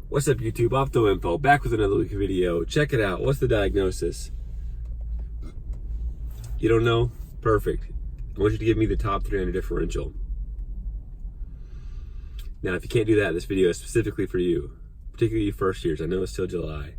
What's up, YouTube? Opto Info, back with another video. Check it out. What's the diagnosis? You don't know? Perfect. I want you to give me the top 3 on a differential. Now, if you can't do that, this video is specifically for you, particularly you first years. I know it's still July.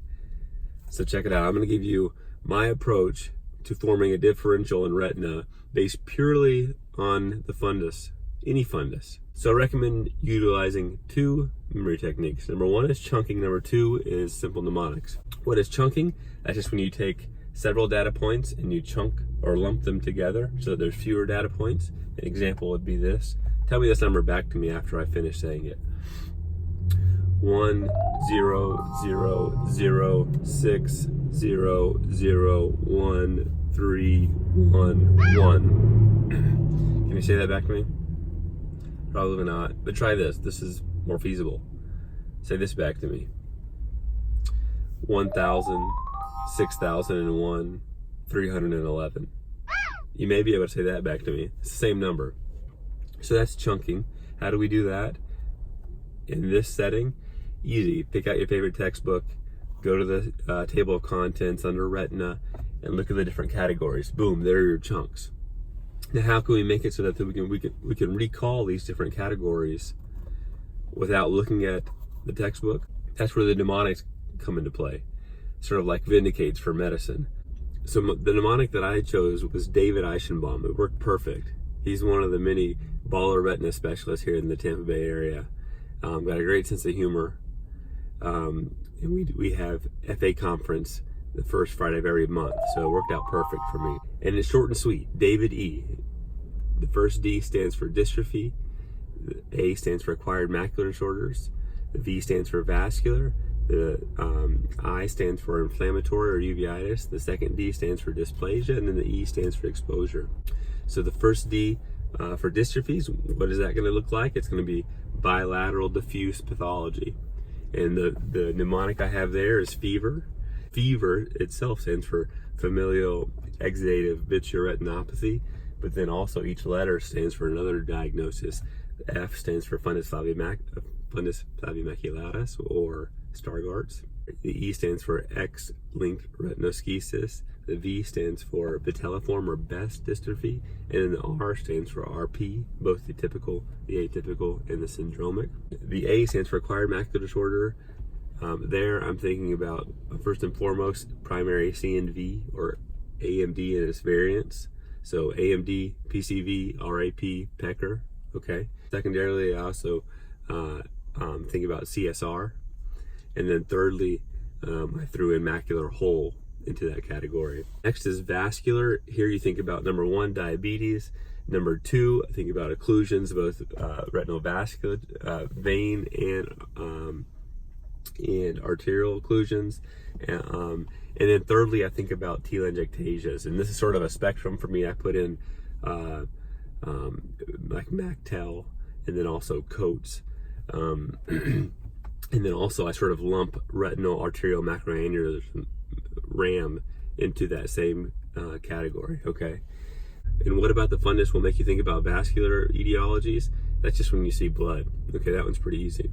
So check it out. I'm going to give you my approach to forming a differential in Retina based purely on the fundus, any fundus. So I recommend utilizing 2 memory techniques. Number 1 is chunking. Number 2 is simple mnemonics. What is chunking? That's just when you take several data points and you chunk or lump them together so that there's fewer data points. An example would be this. Tell me this number back to me after I finish saying it. 1 0 0 0 6 0 0 1 3 1 1. Can you say that back to me? Probably not, but try this. This is more feasible. Say this back to me. 1,000, 6,001, 311. You may be able to say that back to me. It's the same number. So that's chunking. How do we do that? In this setting, easy. Pick out your favorite textbook, go to the table of contents under Retina, and look at the different categories. Boom, there are your chunks. Now, how can we make it so that we can recall these different categories without looking at the textbook? That's where the mnemonics come into play. Sort of like Vindicates for medicine. So the mnemonic that I chose was David Eichenbaum. It worked perfect. He's one of the many baller retina specialists here in the Tampa Bay area. Got a great sense of humor. And we have FA conference the first Friday of every month, so it worked out perfect for me. And it's short and sweet. David E. The first D stands for dystrophy. The A stands for acquired macular disorders. The V stands for vascular. The I stands for inflammatory or uveitis. The second D stands for dysplasia, and then the E stands for exposure. So the first D for dystrophies, what is that going to look like? It's going to be bilateral diffuse pathology. And the mnemonic I have there is fever. Fever itself stands for familial exudative vitreoretinopathy, but then also each letter stands for another diagnosis. The F stands for fundus flavimacularis or Stargardt's. The E stands for X-linked retinoschisis. The V stands for vitelliform or Best dystrophy, and then the R stands for RP, both the typical, the atypical, and the syndromic. The A stands for acquired macular disorder. There I'm thinking about, first and foremost, primary CNV or AMD and its variants. So AMD, PCV, RAP, Pecker, okay? Secondarily, I also think about CSR. And then thirdly, I threw in macular hole into that category. Next is vascular. Here you think about number 1, diabetes. Number 2, I think about occlusions, both retinal vascular, vein and arterial occlusions. And then thirdly, I think about telangiectasias. And this is sort of a spectrum for me. I put in like MacTel and then also Coates. And then also I sort of lump retinal arterial macroaneurysm, RAM, into that same category, okay? And what about the fundus will make you think about vascular etiologies? That's just when you see blood. Okay, that one's pretty easy.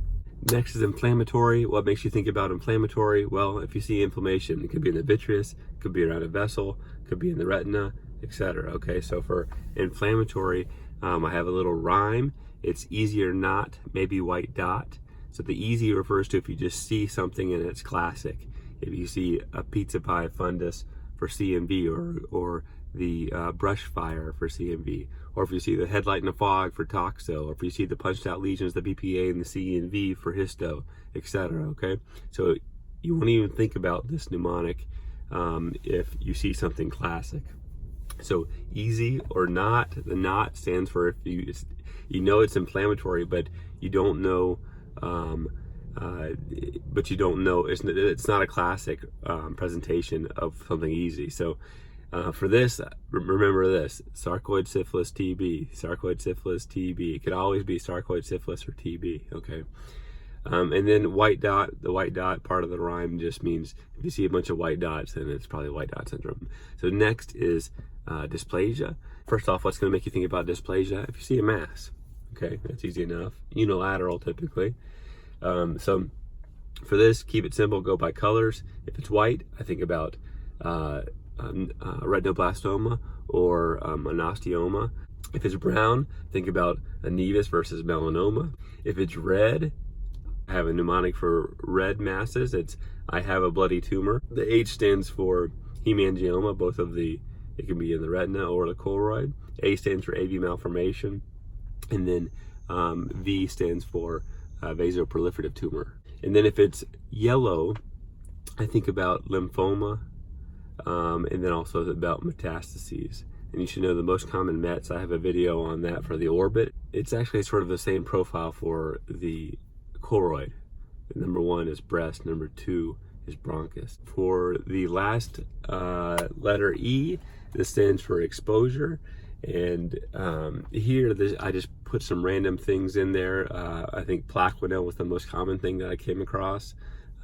Next is inflammatory. What makes you think about inflammatory? Well, if you see inflammation, it could be in the vitreous, could be around a vessel, could be in the retina, etc. Okay, so for inflammatory, I have a little rhyme. It's easier not, maybe white dot. So the easy refers to if you just see something and it's classic. If you see a pizza pie fundus for CMV or the brush fire for CMV, or if you see the headlight in a fog for toxo, or if you see the punched out lesions, the BPA and the CNV for histo, etc. Okay, so you won't even think about this mnemonic if you see something classic. So easy or not. The not stands for if you know it's inflammatory, but you don't know. But you don't know, it's not a classic presentation of something easy. So for this, remember this: sarcoid syphilis TB, sarcoid syphilis TB. It could always be sarcoid syphilis or TB, okay? And then white dot, the white dot part of the rhyme just means if you see a bunch of white dots, then it's probably white dot syndrome. So next is dysplasia. First off, what's going to make you think about dysplasia? If you see a mass, okay, that's easy enough. Unilateral typically. So For this, keep it simple, go by colors. If it's white, I think about retinoblastoma or an osteoma. If it's brown, think about a nevus versus melanoma. If it's red, I have a mnemonic for red masses. I have a bloody tumor. The H stands for hemangioma, it can be in the retina or the choroid. A stands for AV malformation. And then V stands for vasoproliferative tumor. And then if it's yellow, I think about lymphoma, and then also about metastases. And you should know the most common mets. I have a video on that for the orbit. It's actually sort of the same profile for the choroid. Number 1 is breast, number 2 is bronchus. For the last letter E, this stands for exposure. And here, I just put some random things in there. I think Plaquenil was the most common thing that I came across.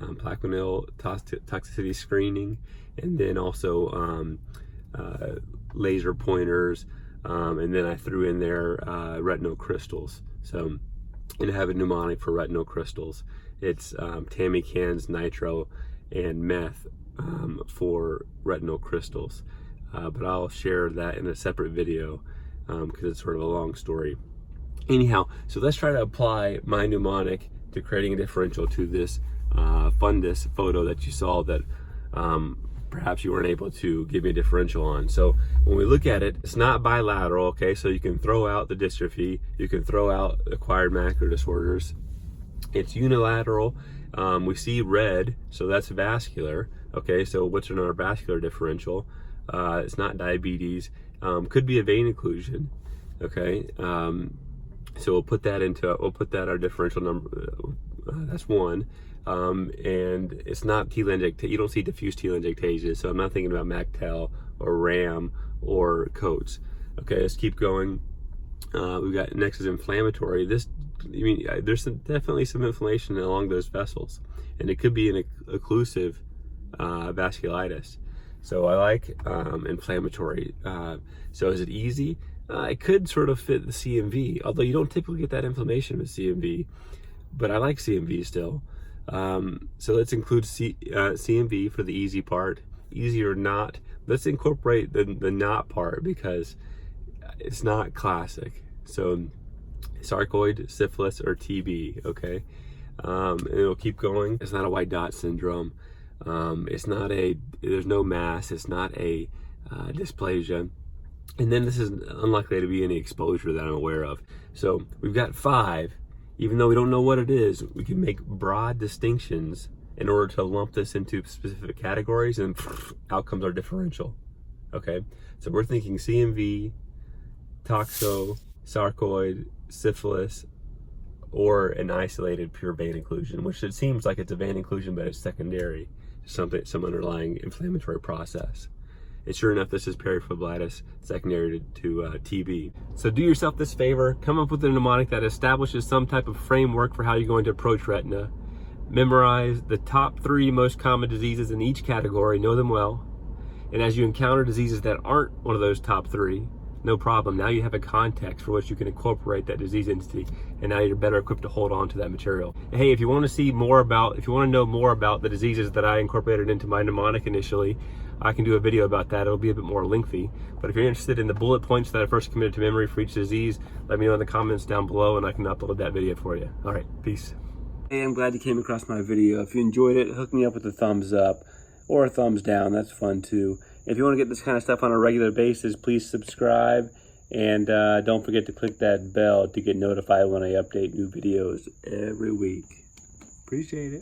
Plaquenil toxicity screening, and then also laser pointers, and then I threw in there retinal crystals. So, and I have a mnemonic for retinal crystals. It's tamicans, nitro, and meth for retinal crystals. But I'll share that in a separate video because it's sort of a long story. Anyhow, so let's try to apply my mnemonic to creating a differential to this fundus photo that you saw that perhaps you weren't able to give me a differential on. So when we look at it, it's not bilateral, okay? So you can throw out the dystrophy, you can throw out acquired macular disorders. It's unilateral. We see red, so that's vascular, okay? So what's in our vascular differential? It's not diabetes. Could be a vein occlusion, okay? So we'll put that our differential number. That's 1. And it's not telangiectasia. You don't see diffuse telangiectasia, so I'm not thinking about MACTEL or RAM or Coates. Okay, let's keep going. We've got next is inflammatory. There's definitely some inflammation along those vessels, and it could be an occlusive vasculitis. So I like inflammatory. So is it easy? It could sort of fit the CMV, although you don't typically get that inflammation with CMV, but I like CMV still. So let's include CMV for the easy part. Easy or not, let's incorporate the not part because it's not classic. So sarcoid, syphilis, or TB, okay? And it'll keep going. It's not a white dot syndrome. There's no mass, it's not a dysplasia. And then this is unlikely to be any exposure that I'm aware of. So we've got 5. Even though we don't know what it is, we can make broad distinctions in order to lump this into specific categories, and out comes our differential. Okay, so we're thinking CMV, toxo, sarcoid, syphilis, or an isolated pure vein occlusion, which it seems like it's a vein occlusion, but it's secondary to some underlying inflammatory process. And sure enough, this is periphlebitis, secondary to TB. So do yourself this favor, come up with a mnemonic that establishes some type of framework for how you're going to approach retina. Memorize the top 3 most common diseases in each category, know them well. And as you encounter diseases that aren't one of those top 3, no problem. Now you have a context for which you can incorporate that disease entity, and now you're better equipped to hold on to that material. And hey, if you want to know more about the diseases that I incorporated into my mnemonic initially, I can do a video about that. It'll be a bit more lengthy. But if you're interested in the bullet points that I first committed to memory for each disease, let me know in the comments down below and I can upload that video for you. All right, peace. Hey, I'm glad you came across my video. If you enjoyed it, hook me up with a thumbs up or a thumbs down. That's fun too. If you want to get this kind of stuff on a regular basis, please subscribe. And don't forget to click that bell to get notified when I update new videos every week. Appreciate it.